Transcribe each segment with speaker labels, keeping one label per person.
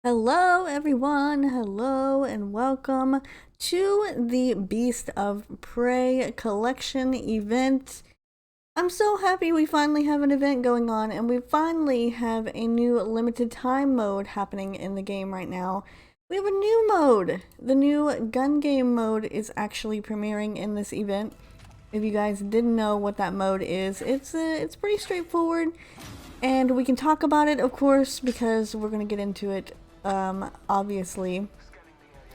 Speaker 1: Hello, everyone. Hello, and welcome to the Beast of Prey collection event. I'm so happy we finally have an event going on, and we finally have a new limited time mode happening in the game right now. We have a new mode. The new gun game mode is actually premiering in this event. If you guys didn't know what that mode is, it's pretty straightforward, and we can talk about it, of course, because we're going to get into it. Obviously,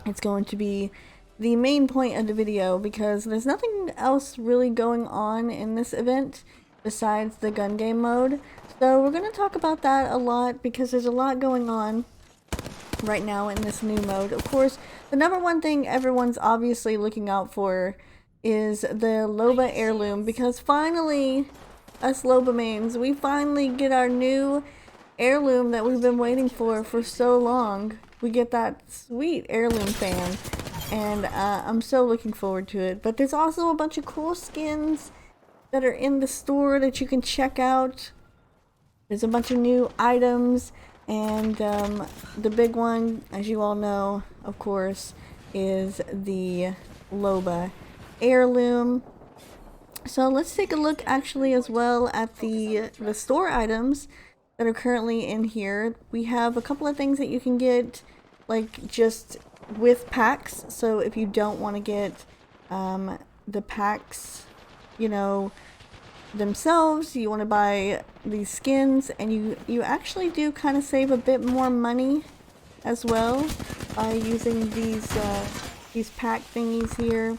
Speaker 1: it's going to be the main point of the video because there's nothing else really going on in this event besides the gun game mode. So we're going to talk about that a lot because there's a lot going on right now in this new mode. Of course, the number one thing everyone's obviously looking out for is the Loba Heirloom, because finally, us Loba mains, we finally get our new heirloom that we've been waiting for so long. We get that sweet heirloom fan, and I'm so looking forward to it. But there's also a bunch of cool skins that are in the store that you can check out. There's a bunch of new items, and the big one, as you all know, of course, is the Loba Heirloom. So let's take a look actually as well at the store items that are currently in here. We have a couple of things that you can get like just with packs. So if you don't want to get the packs, you know, themselves, you want to buy these skins, and you actually do kind of save a bit more money as well by using these pack thingies here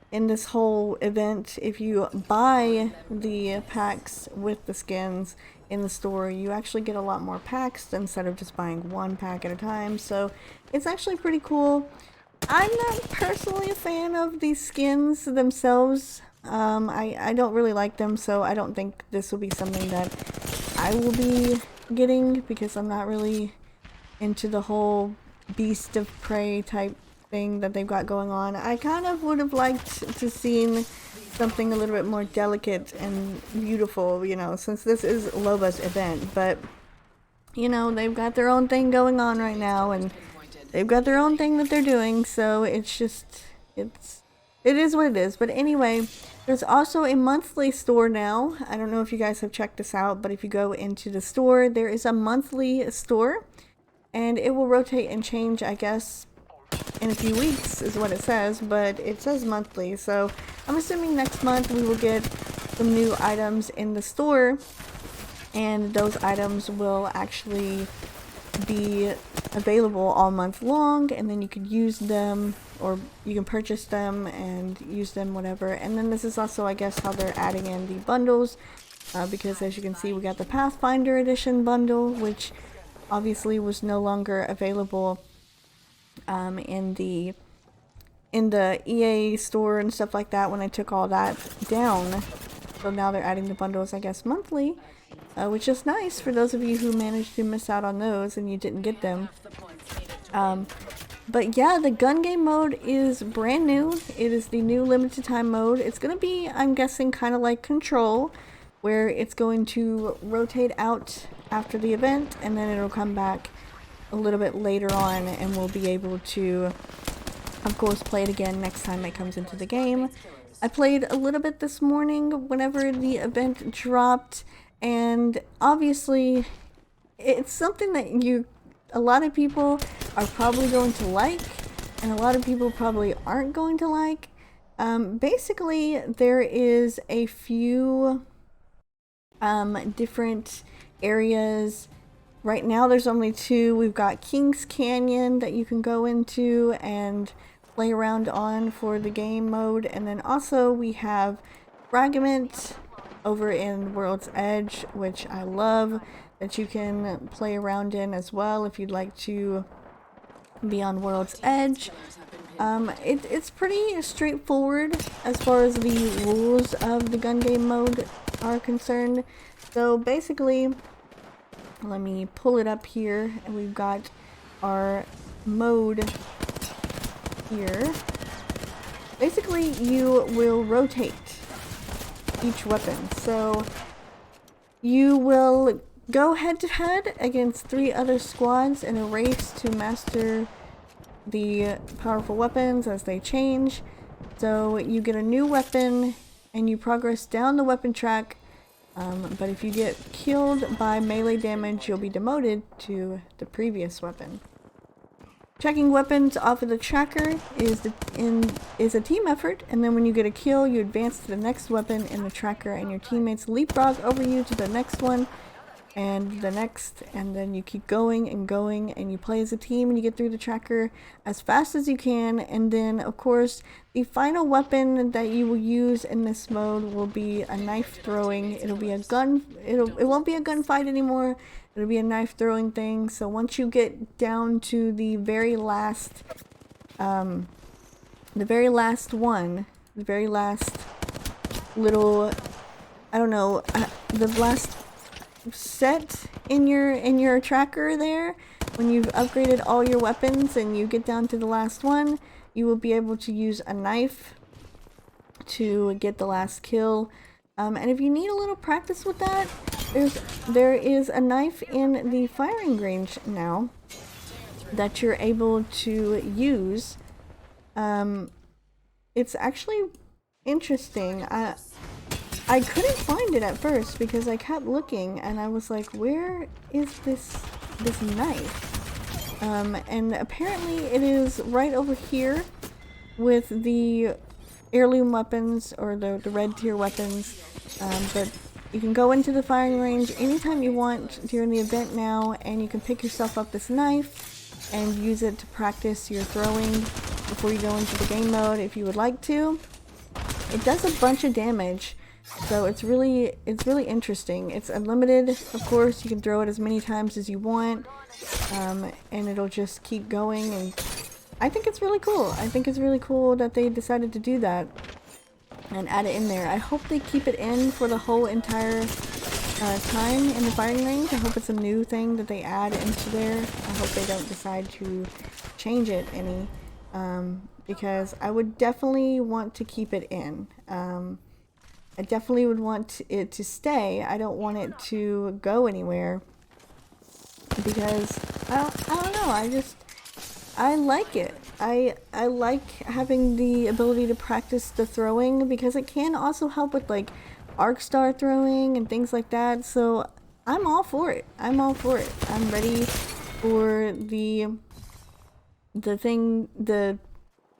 Speaker 1: in this whole event. If you buy the packs with the skins in the store, you actually get a lot more packs instead of just buying one pack at a time. So it's actually pretty cool. I'm not personally a fan of these skins themselves. I don't really like them, so I don't think this will be something that I will be getting because I'm not really into the whole Beast of Prey type thing that they've got going on. I kind of would have liked to seen something a little bit more delicate and beautiful, you know, since this is Loba's event. But you know, they've got their own thing going on right now, and they've got their own thing that they're doing, so it's just it is what it is. But anyway, there's also a monthly store now. I don't know if you guys have checked this out, but if you go into the store, there is a monthly store, and it will rotate and change, I guess, in a few weeks is what it says, but it says monthly, so I'm assuming next month we will get some new items in the store, and those items will actually be available all month long, and then you could use them, or you can purchase them and use them, whatever. And then this is also, I guess, how they're adding in the bundles, because as you can see, we got the Pathfinder edition bundle, which obviously was no longer available in the EA store and stuff like that when I took all that down. So now they're adding the bundles, I guess, monthly, which is nice for those of you who managed to miss out on those and you didn't get them. But yeah, the gun game mode is brand new. It is the new limited time mode. It's gonna be, I'm guessing, kind of like Control, where it's going to rotate out after the event and then it'll come back a little bit later on, and we'll be able to, of course, play it again next time it comes into the game. I played a little bit this morning whenever the event dropped, and obviously it's something that a lot of people are probably going to like, and a lot of people probably aren't going to like. Basically, there is a few different areas. Right now there's only two. We've got King's Canyon that you can go into and play around on for the game mode, and then also we have Fragment over in World's Edge, which I love, that you can play around in as well if you'd like to be on World's Edge. It's pretty straightforward as far as the rules of the gun game mode are concerned. So basically, let me pull it up here, and we've got our mode here. Basically, you will rotate each weapon. So you will go head to head against 3 other squads in a race to master the powerful weapons as they change. So you get a new weapon and you progress down the weapon track, but if you get killed by melee damage, you'll be demoted to the previous weapon. Checking weapons off of the tracker is a team effort, and then when you get a kill, you advance to the next weapon in the tracker and your teammates leapfrog over you to the next one and the next, and then you keep going and going, and you play as a team and you get through the tracker as fast as you can. And then of course the final weapon that you will use in this mode will be a knife throwing. It'll be a gun, it won't be a gunfight anymore, it'll be a knife throwing thing. So once you get down to the very last little, I don't know, the last set in your tracker there, when you've upgraded all your weapons and you get down to the last one, you will be able to use a knife to get the last kill. And if you need a little practice with that, there is a knife in the firing range now that you're able to use. It's actually interesting. I couldn't find it at first because I kept looking and I was like, where is this knife? And apparently it is right over here with the heirloom weapons, or the red tier weapons. But you can go into the firing range anytime you want during the event now, and you can pick yourself up this knife and use it to practice your throwing before you go into the game mode if you would like to. It does a bunch of damage. So it's really interesting. It's unlimited, of course. You can throw it as many times as you want, and it'll just keep going. And I think it's really cool. I think it's really cool that they decided to do that and add it in there. I hope they keep it in for the whole entire time in the firing range. I hope it's a new thing that they add into there. I hope they don't decide to change it any, because I would definitely want to keep it in. I definitely would want it to stay. I don't want it to go anywhere because I don't know. I like it. I like having the ability to practice the throwing because it can also help with like arc star throwing and things like that. So I'm all for it. I'm all for it. I'm ready for the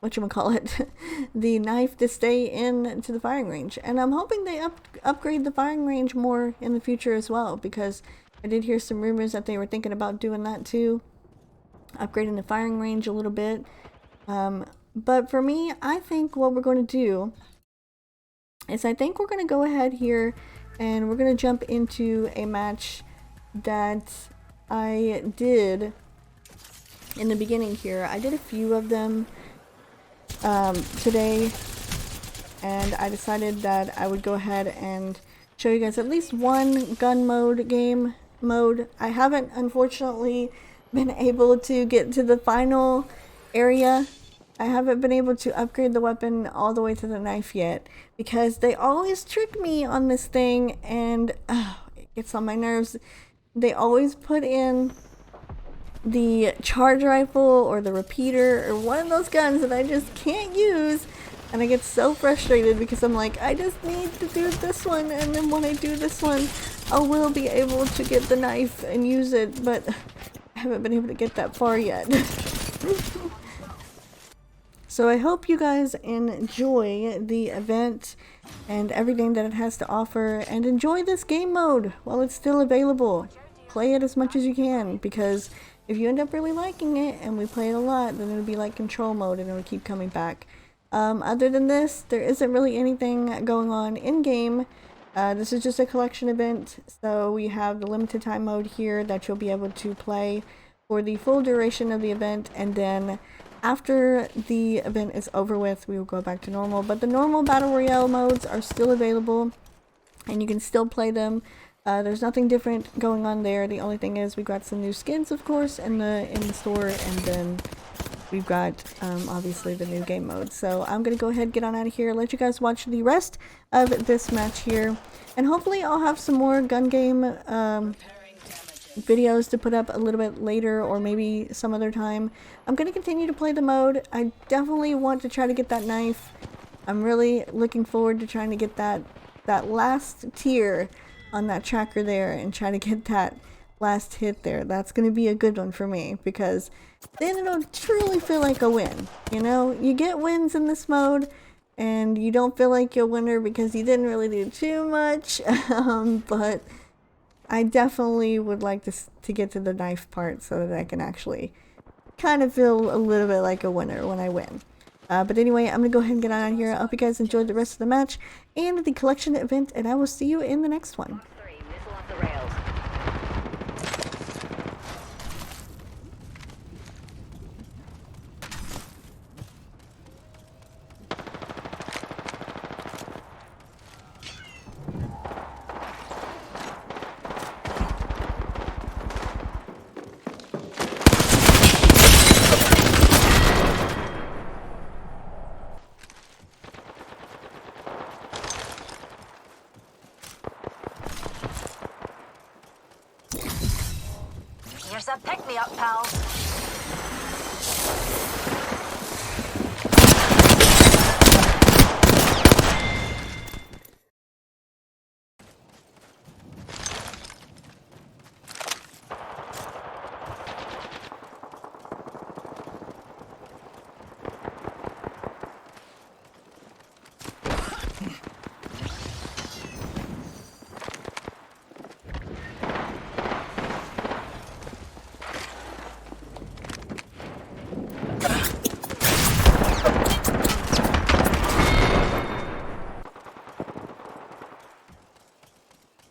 Speaker 1: whatchamacallit, the knife to stay in to the firing range. And I'm hoping they upgrade the firing range more in the future as well, because I did hear some rumors that they were thinking about doing that too, upgrading the firing range a little bit. But for me, I think what we're going to do is I think we're going to go ahead here and we're going to jump into a match that I did in the beginning here. I did a few of them today, and I decided that I would go ahead and show you guys at least one gun game mode. I haven't unfortunately been able to get to the final area. I haven't been able to upgrade the weapon all the way to the knife yet because they always trick me on this thing, and it gets on my nerves. They always put in the charge rifle or the repeater or one of those guns that I just can't use, and I get so frustrated because I'm like, I just need to do this one, and then when I do this one I will be able to get the knife and use it, but I haven't been able to get that far yet. So I hope you guys enjoy the event and everything that it has to offer, and enjoy this game mode while it's still available. Play it as much as you can, because if you end up really liking it and we play it a lot, then it'll be like control mode and it'll keep coming back. Other than this, there isn't really anything going on in game. This is just a collection event, so we have the limited time mode here that you'll be able to play for the full duration of the event, and then after the event is over with, we will go back to normal. But the normal battle royale modes are still available and you can still play them. There's nothing different going on there. The only thing is we got some new skins, of course, in the store, and then we've got obviously the new game mode. So I'm gonna go ahead and get on out of here, let you guys watch the rest of this match here, and hopefully I'll have some more gun game videos to put up a little bit later or maybe some other time. I'm going to continue to play the mode. I definitely want to try to get that knife. I'm really looking forward to trying to get that last tier on that tracker there and try to get that last hit there. That's going to be a good one for me, because then it'll truly feel like a win. You know, you get wins in this mode and you don't feel like you're a winner because you didn't really do too much. But I definitely would like to get to the knife part so that I can actually kind of feel a little bit like a winner when I win. But anyway, I'm going to go ahead and get on out of here. I hope you guys enjoyed the rest of the match and the collection event, and I will see you in the next one.
Speaker 2: Here's a pick-me-up, pal.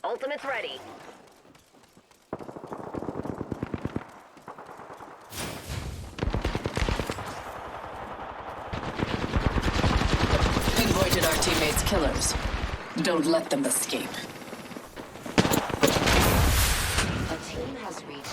Speaker 2: Ultimate's ready.
Speaker 3: Pinpointed our teammates' killers. Don't let them escape.
Speaker 2: A team has reached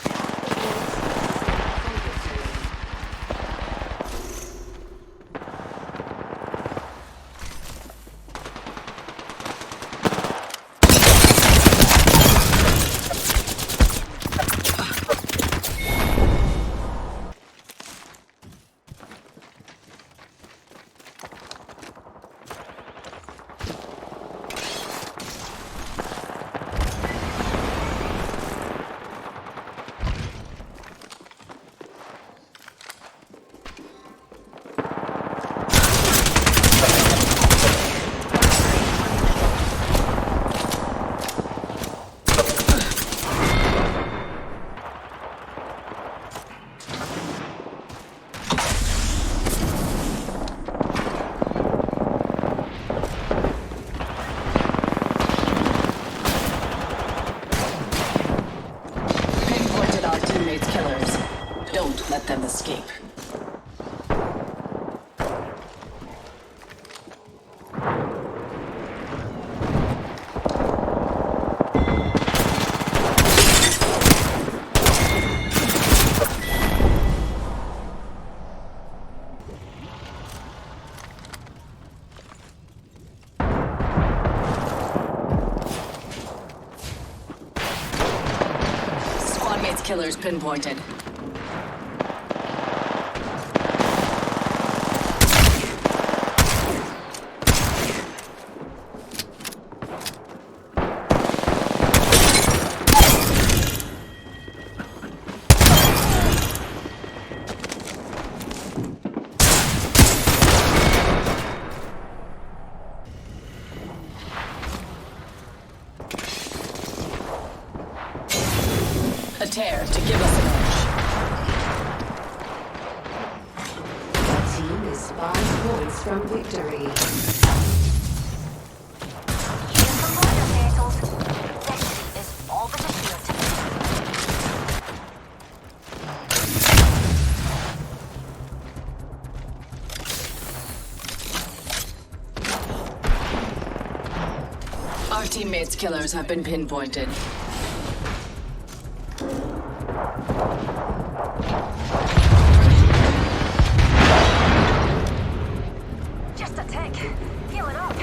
Speaker 3: Killers. Don't let them escape. Squad mates killers pinpointed. A tear to give us an edge.
Speaker 2: The team is 5 points from victory. Victory is all but assured.
Speaker 3: Our teammates' killers have been pinpointed.
Speaker 2: Just a tick. Healing up.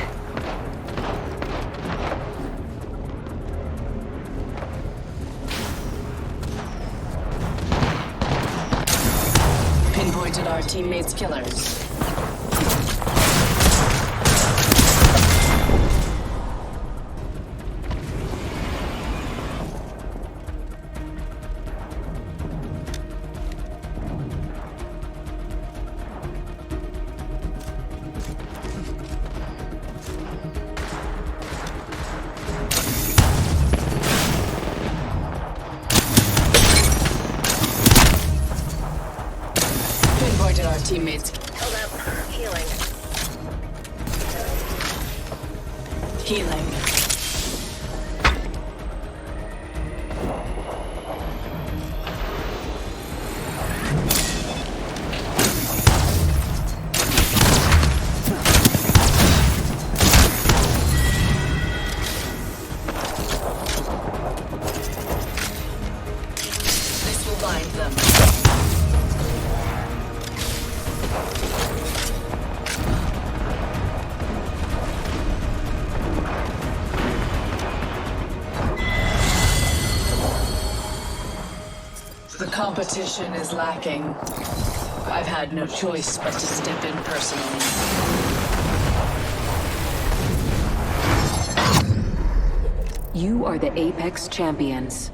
Speaker 3: Pinpointed our teammates' killers. Pinpointed our teammates.
Speaker 2: Hold up. Healing.
Speaker 3: Healing. This will bind them. The competition is lacking. I've had no choice but to step in personally.
Speaker 4: You are the Apex Champions.